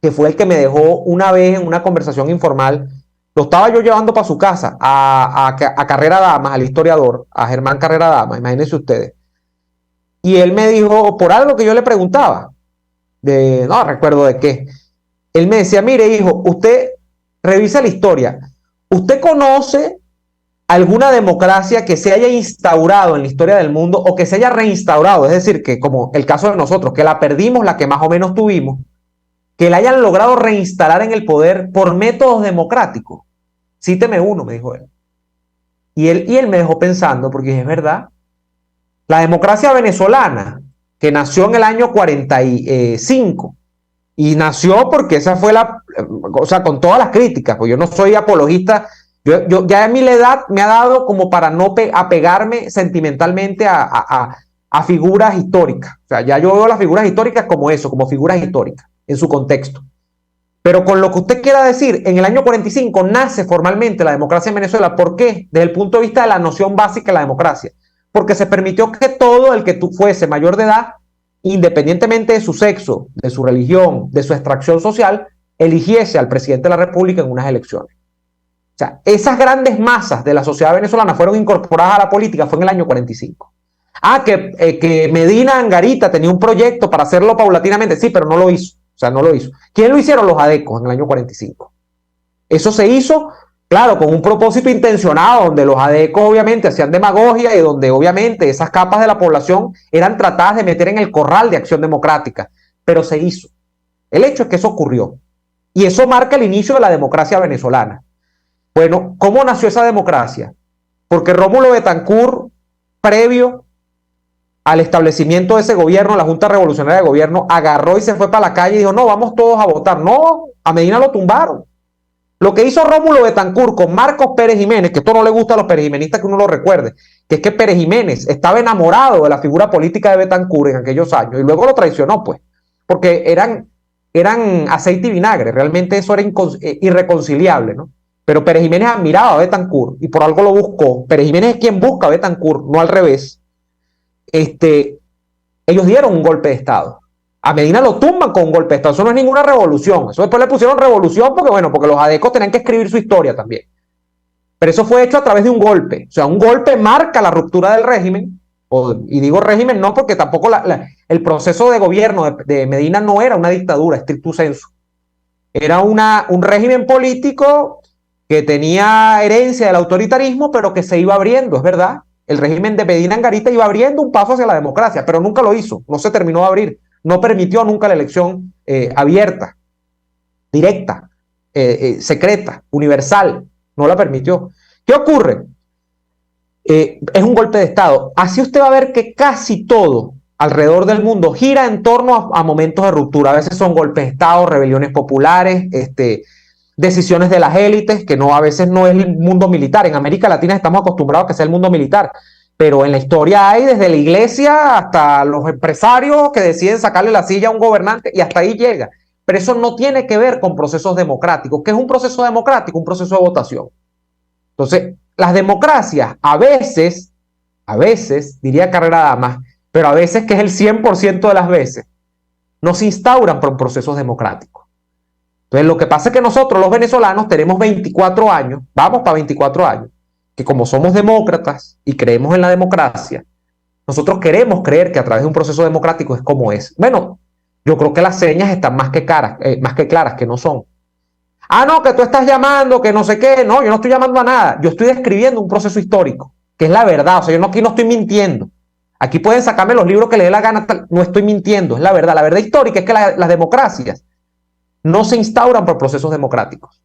que fue el que me dejó una vez en una conversación informal. Lo estaba yo llevando para su casa a Carrera Damas, al historiador, a Germán Carrera Damas, imagínense ustedes. Y él me dijo, por algo que yo le preguntaba, no recuerdo de qué, él me decía, mire hijo, usted revisa la historia, ¿usted conoce alguna democracia que se haya instaurado en la historia del mundo o que se haya reinstaurado? Es decir, que como el caso de nosotros, que la perdimos, la que más o menos tuvimos, que la hayan logrado reinstalar en el poder por métodos democráticos. Cíteme uno, me dijo él. Y él me dejó pensando, porque es verdad, la democracia venezolana, que nació en el año 45, y nació porque esa fue o sea, con todas las críticas, pues yo no soy apologista, yo ya a mi edad me ha dado como para no apegarme sentimentalmente a figuras históricas. O sea, ya yo veo las figuras históricas como eso, como figuras históricas, en su contexto. Pero con lo que usted quiera decir, en el año 45 nace formalmente la democracia en Venezuela. ¿Por qué? Desde el punto de vista de la noción básica de la democracia. Porque se permitió que todo el que fuese mayor de edad, independientemente de su sexo, de su religión, de su extracción social, eligiese al presidente de la República en unas elecciones. O sea, esas grandes masas de la sociedad venezolana fueron incorporadas a la política, fue en el año 45. Que Medina Angarita tenía un proyecto para hacerlo paulatinamente, sí, pero no lo hizo. O sea, no lo hizo. ¿Quién lo hicieron? Los adecos en el año 45. Eso se hizo Claro, con un propósito intencionado, donde los adecos obviamente hacían demagogia y donde obviamente esas capas de la población eran tratadas de meter en el corral de Acción Democrática, pero se hizo. El hecho es que eso ocurrió y eso marca el inicio de la democracia venezolana. Bueno, ¿cómo nació esa democracia? Porque Rómulo Betancourt, previo al establecimiento de ese gobierno, la Junta Revolucionaria de Gobierno, agarró y se fue para la calle y dijo, no, vamos todos a votar. No, a Medina lo tumbaron. Lo que hizo Rómulo Betancourt con Marcos Pérez Jiménez, que esto no le gusta a los perejimenistas que uno lo recuerde, que es que Pérez Jiménez estaba enamorado de la figura política de Betancourt en aquellos años y luego lo traicionó, pues, porque eran aceite y vinagre, realmente eso era irreconciliable, ¿no? Pero Pérez Jiménez admiraba a Betancourt y por algo lo buscó. Pérez Jiménez es quien busca a Betancourt, no al revés. Ellos dieron un golpe de Estado. A Medina lo tumban con un golpe de Estado. Eso no es ninguna revolución. Eso después le pusieron revolución porque los adecos tenían que escribir su historia también. Pero eso fue hecho a través de un golpe. O sea, un golpe marca la ruptura del régimen. Y digo régimen no porque tampoco el proceso de gobierno de Medina no era una dictadura, stricto sensu. Era un régimen político que tenía herencia del autoritarismo, pero que se iba abriendo, es verdad. El régimen de Medina Angarita iba abriendo un paso hacia la democracia, pero nunca lo hizo. No se terminó de abrir. No permitió nunca la elección abierta, directa, secreta, universal. No la permitió. ¿Qué ocurre? Es un golpe de Estado. Así usted va a ver que casi todo alrededor del mundo gira en torno a momentos de ruptura. A veces son golpes de Estado, rebeliones populares, decisiones de las élites, que a veces no es el mundo militar. En América Latina estamos acostumbrados a que sea el mundo militar. Pero en la historia hay desde la iglesia hasta los empresarios que deciden sacarle la silla a un gobernante y hasta ahí llega. Pero eso no tiene que ver con procesos democráticos. ¿Qué es un proceso democrático? Un proceso de votación. Entonces, las democracias a veces, diría Carrera Damas, pero a veces, que es el 100% de las veces, no se instauran por procesos democráticos. Entonces, lo que pasa es que nosotros los venezolanos tenemos 24 años, vamos para 24 años, que como somos demócratas y creemos en la democracia, nosotros queremos creer que a través de un proceso democrático es como es. Bueno, yo creo que las señas están más que claras, que no son. Ah, no, que tú estás llamando, que no sé qué. No, yo no estoy llamando a nada. Yo estoy describiendo un proceso histórico, que es la verdad. O sea, aquí no estoy mintiendo. Aquí pueden sacarme los libros que les dé la gana. No estoy mintiendo, es la verdad. La verdad histórica es que las democracias no se instauran por procesos democráticos.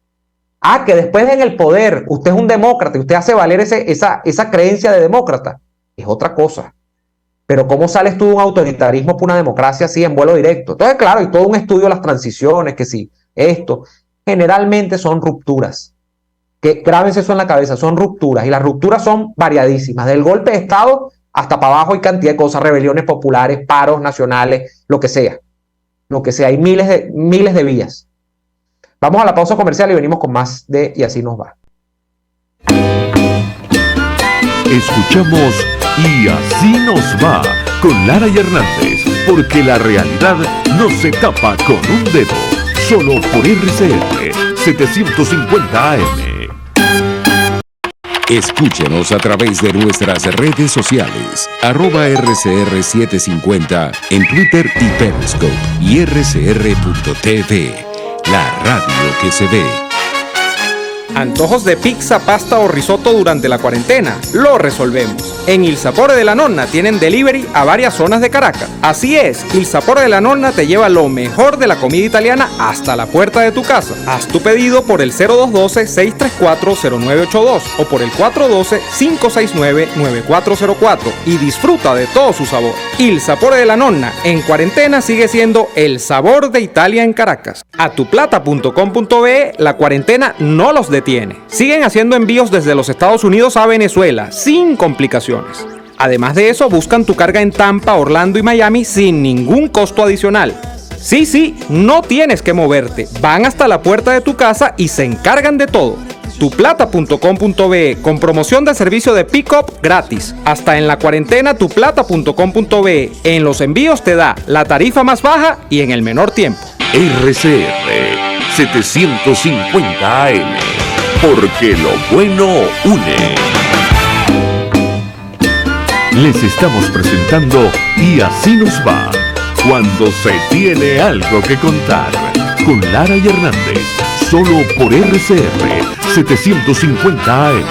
Ah, que después en el poder usted es un demócrata y usted hace valer esa creencia de demócrata, es otra cosa. Pero ¿cómo sales tú de un autoritarismo por una democracia así en vuelo directo? Entonces, claro, hay todo un estudio de las transiciones, que sí, esto. Generalmente son rupturas. Que grábense eso en la cabeza, son rupturas. Y las rupturas son variadísimas. Del golpe de Estado hasta para abajo hay cantidad de cosas, rebeliones populares, paros nacionales, lo que sea. Lo que sea, hay miles de vías. Vamos a la pausa comercial y venimos con más de Y Así Nos Va. Escuchamos Y Así Nos Va con Lara y Hernández, porque la realidad no se tapa con un dedo. Solo por RCR 750 AM. Escúchenos a través de nuestras redes sociales, @RCR750 en Twitter y Periscope, y RCR.tv, la radio que se ve. ¿Antojos de pizza, pasta o risotto durante la cuarentena? Lo resolvemos. En Il Sapore de la Nonna tienen delivery a varias zonas de Caracas. Así es, Il Sapore de la Nonna te lleva lo mejor de la comida italiana hasta la puerta de tu casa. Haz tu pedido por el 0212-634-0982 o por el 412-569-9404 y disfruta de todo su sabor. Il Sapore de la Nonna en cuarentena sigue siendo el sabor de Italia en Caracas. A tuplata.com.be la cuarentena no los detiene. Siguen haciendo envíos desde los Estados Unidos a Venezuela sin complicaciones. Además de eso, buscan tu carga en Tampa, Orlando y Miami sin ningún costo adicional. Sí, no tienes que moverte. Van hasta la puerta de tu casa y se encargan de todo. Tuplata.com.be con promoción de servicio de pick-up gratis. Hasta en la cuarentena tuplata.com.be. En los envíos te da la tarifa más baja y en el menor tiempo. RCR 750 AM, porque lo bueno une. Les estamos presentando Y Así Nos Va, cuando se tiene algo que contar, con Lara y Hernández, solo por RCR 750 AM.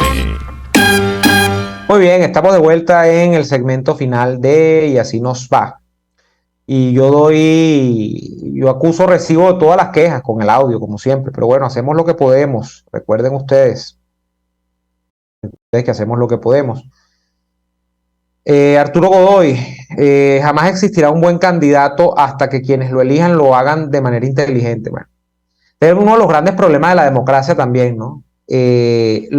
Muy bien, estamos de vuelta en el segmento final de Y así nos va. Y yo acuso recibo de todas las quejas con el audio, como siempre, pero bueno, hacemos lo que podemos. Recuerden ustedes que hacemos lo que podemos. Arturo Godoy, jamás existirá un buen candidato hasta que quienes lo elijan lo hagan de manera inteligente. Bueno, es uno de los grandes problemas de la democracia también, ¿no? El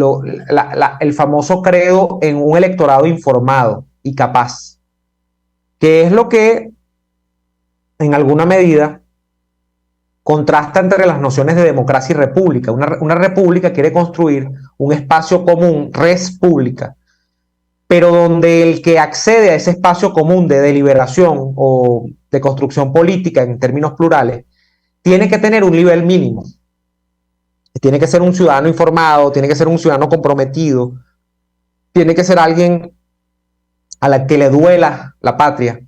famoso credo en un electorado informado y capaz, que es lo que en alguna medida contrasta entre las nociones de democracia y república. Una república quiere construir un espacio común, res pública, pero donde el que accede a ese espacio común de deliberación o de construcción política en términos plurales, tiene que tener un nivel mínimo. Tiene que ser un ciudadano informado, tiene que ser un ciudadano comprometido, tiene que ser alguien a la que le duela la patria.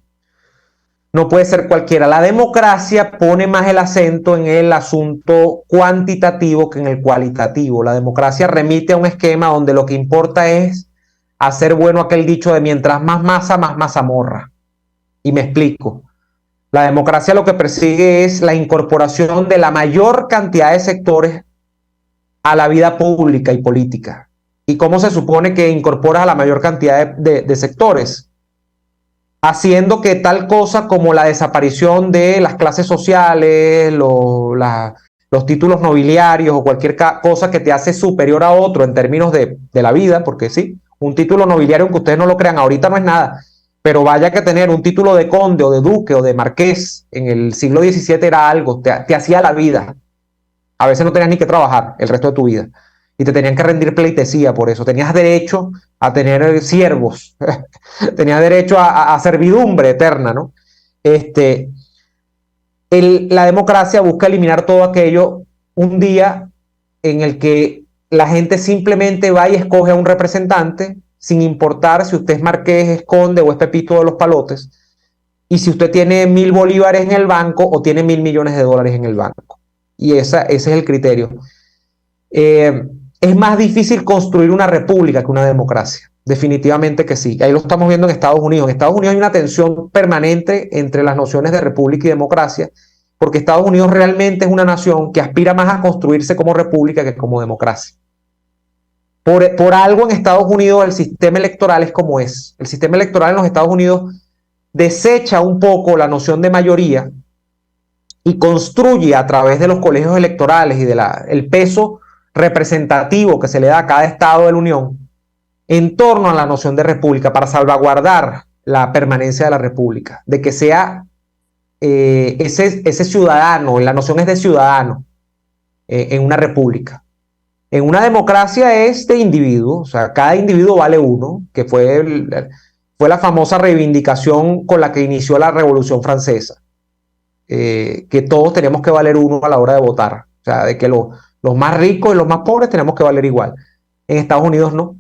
No puede ser cualquiera. La democracia pone más el acento en el asunto cuantitativo que en el cualitativo. La democracia remite a un esquema donde lo que importa es hacer bueno aquel dicho de mientras más masa morra. Y me explico. La democracia lo que persigue es la incorporación de la mayor cantidad de sectores a la vida pública y política. ¿Y cómo se supone que incorporas a la mayor cantidad de sectores? Haciendo que tal cosa como la desaparición de las clases sociales, los títulos nobiliarios o cualquier cosa que te hace superior a otro en términos de la vida, porque sí, un título nobiliario, aunque ustedes no lo crean, ahorita no es nada, pero vaya que tener un título de conde o de duque o de marqués en el siglo XVII era algo, te hacía la vida. A veces no tenías ni que trabajar el resto de tu vida y te tenían que rendir pleitesía por eso. Tenías derecho a tener siervos, tenías derecho a servidumbre eterna, ¿no? La democracia busca eliminar todo aquello un día en el que la gente simplemente va y escoge a un representante sin importar si usted es marqués, es conde o es Pepito de los Palotes, y si usted tiene 1.000 bolívares en el banco o tiene 1.000 millones de dólares en el banco. Y ese es el criterio. Es más difícil construir una república que una democracia. Definitivamente que sí. Ahí lo estamos viendo en Estados Unidos. En Estados Unidos hay una tensión permanente entre las nociones de república y democracia, porque Estados Unidos realmente es una nación que aspira más a construirse como república que como democracia. Por algo en Estados Unidos el sistema electoral es como es. El sistema electoral en los Estados Unidos desecha un poco la noción de mayoría y construye a través de los colegios electorales y el peso representativo que se le da a cada estado de la Unión en torno a la noción de república para salvaguardar la permanencia de la república, de que sea ese ciudadano, la noción es de ciudadano en una república. En una democracia es de individuo, o sea, cada individuo vale uno, que fue la famosa reivindicación con la que inició la Revolución Francesa, que todos tenemos que valer uno a la hora de votar, o sea, de que los más ricos y los más pobres tenemos que valer igual. En Estados Unidos no.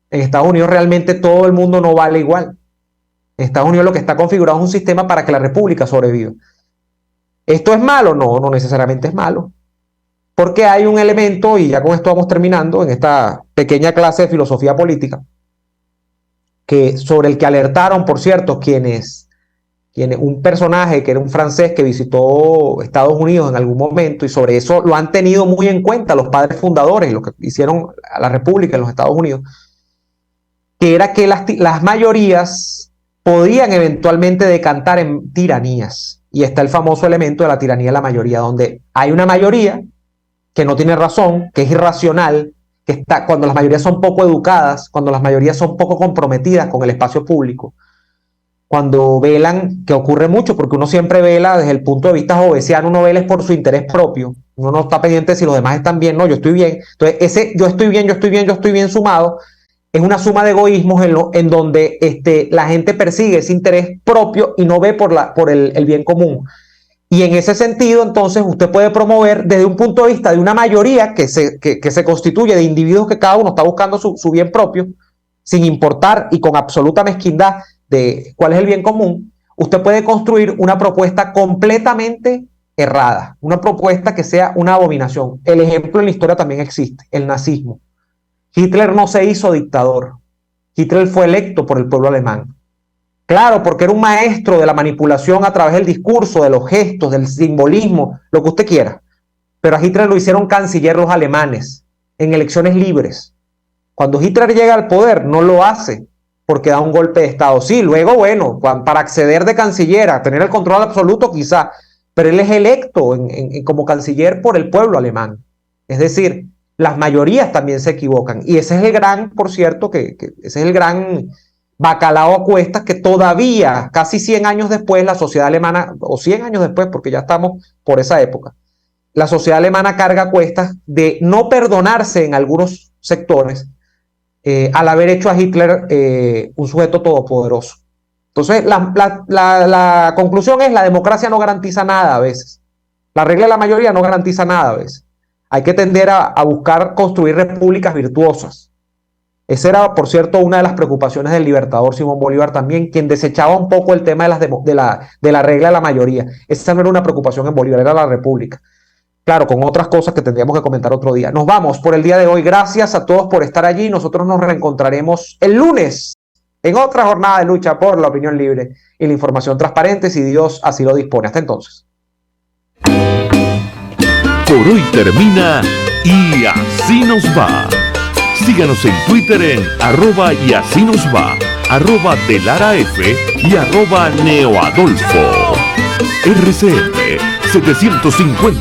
En Estados Unidos realmente todo el mundo no vale igual. En Estados Unidos lo que está configurado es un sistema para que la república sobreviva. ¿Esto es malo? No, no necesariamente es malo. Porque hay un elemento, y ya con esto vamos terminando en esta pequeña clase de filosofía política, sobre el que alertaron, por cierto, un personaje que era un francés que visitó Estados Unidos en algún momento, y sobre eso lo han tenido muy en cuenta los padres fundadores, los que hicieron a la república en los Estados Unidos, que era que las mayorías podían eventualmente decantar en tiranías. Y está el famoso elemento de la tiranía de la mayoría, donde hay una mayoría que no tiene razón, que es irracional, que está cuando las mayorías son poco educadas, cuando las mayorías son poco comprometidas con el espacio público, cuando velan, que ocurre mucho, porque uno siempre vela desde el punto de vista jovesiano, uno vela es por su interés propio, uno no está pendiente de si los demás están bien, no, yo estoy bien. Entonces ese yo estoy bien sumado, es una suma de egoísmos en donde la gente persigue ese interés propio y no ve por el bien común. Y en ese sentido, entonces, usted puede promover desde un punto de vista de una mayoría que se constituye de individuos que cada uno está buscando su bien propio, sin importar y con absoluta mezquindad de cuál es el bien común. Usted puede construir una propuesta completamente errada, una propuesta que sea una abominación. El ejemplo en la historia también existe, el nazismo. Hitler no se hizo dictador, Hitler fue electo por el pueblo alemán. Claro, porque era un maestro de la manipulación a través del discurso, de los gestos, del simbolismo, lo que usted quiera. Pero a Hitler lo hicieron canciller los alemanes en elecciones libres. Cuando Hitler llega al poder, no lo hace porque da un golpe de Estado. Sí, luego, bueno, para acceder de canciller a tener el control absoluto quizá, pero él es electo como canciller por el pueblo alemán. Es decir, las mayorías también se equivocan. Y ese es el gran, por cierto, ese es el gran bacalao a cuestas que todavía, casi 100 años después, la sociedad alemana, o 100 años después, porque ya estamos por esa época, la sociedad alemana carga a cuestas de no perdonarse en algunos sectores al haber hecho a Hitler un sujeto todopoderoso. Entonces, la conclusión es: la democracia no garantiza nada a veces. La regla de la mayoría no garantiza nada a veces. Hay que tender a buscar construir repúblicas virtuosas. Esa era, por cierto, una de las preocupaciones del libertador Simón Bolívar también, quien desechaba un poco el tema de la regla de la mayoría. Esa no era una preocupación en Bolívar, era la república. Claro, con otras cosas que tendríamos que comentar otro día. Nos vamos por el día de hoy. Gracias a todos por estar allí. Nosotros nos reencontraremos el lunes en otra jornada de lucha por la opinión libre y la información transparente, si Dios así lo dispone. Hasta entonces. Por hoy termina Y Así Nos Va. Síganos en Twitter en @y así nos va, @delaraf y @neoadolfo. RCR 750